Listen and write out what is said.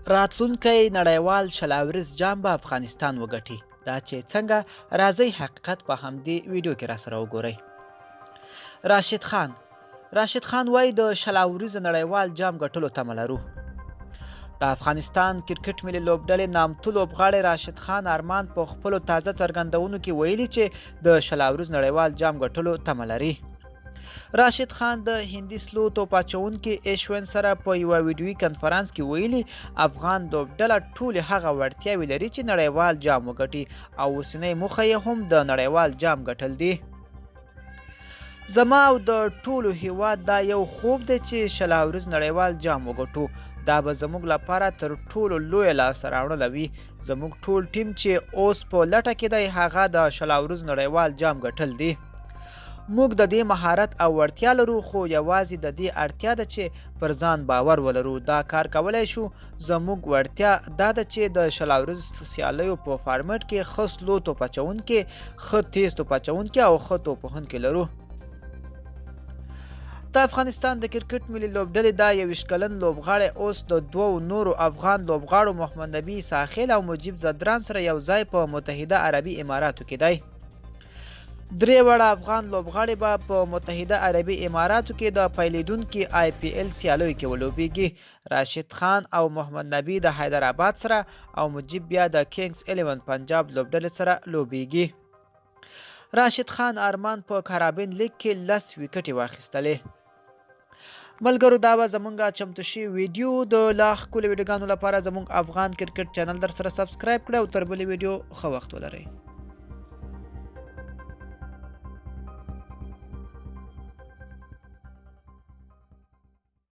راتلونکی نړیوال شلاورز جام به افغانستان وګټي. دا چې څنګه راځي حقیقت په همدې ویډیو کې را سره وګورئ. راشد خان وایي د شلاورز نړیوال جام ګټلو تمه لرو. د افغانستان کرکټ ملي لوبډلې نامتو لوبغاړی راشد خان ارمان په خپلو تازه څرګندونو کې ویلي چې د شلاورز نړیوال جام ګټلو تمه لري. راشد خان د هندي سلو توپ اچوونکي ایشون سره په یوه ویډیوي کنفرانس کې ویلي افغان لوبډله ټولې هغه وړتیاوې لري چې نړیوال جام وګټي او اوسنۍ موخه یې هم د نړیوال جام ګټل دي. زما او د ټولو هیواد دا یو خوب دی چې شلاورز نړیوال جام وګټو. دا به زموږ لپاره تر ټولو لویه لاسته راوړنه وي. زموږ ټول ټیم چې اوس په لټه کې دی هغه د شلاورز نړیوال جام ګټل دي. موږ د دې مهارت او وړتیا لرو، خو یوازې د دې اړتیا ده چې پر ځان باور ولرو. دا کار کولی شو. زموږ وړتیا دا ده چې د شلاورز سیالیو په فارمټ کې ښه سلو توپ اچوونکي، ښه تیز توپ اچوونکي او ښه توپ وهونکي لرو. د افغانستان د کرکټ ملي لوبډلې دا 21 کلن لوبغاړی اوس د دوو نورو افغان لوبغاړو محمد نبي ساخیل او مجیب زدران سره یو ځای په متحده عربي اماراتو کې دی. درې واړه افغان لوبغاړي به په متحده عربي اماراتو کې د پیلېدونکي IPL سیالیو کې ولوبېږي. راشد خان او محمد نبي د حیدرآباد سره او مجیب بیا د کینګز 11 پنجاب لوبډلې سره لوبېږي. راشد خان ارمان په کارابین لیګ کې 10 ویکټې واخیستلې. ملګرو، دا به زمونږ چمتو شوي ویډیو د لا ښکلو ویډیوګانو لپاره زمونږ افغان کرکټ چینل در سره سبسکرایب کړئ او تر بلې ویډیو ښه وخت ولرئ.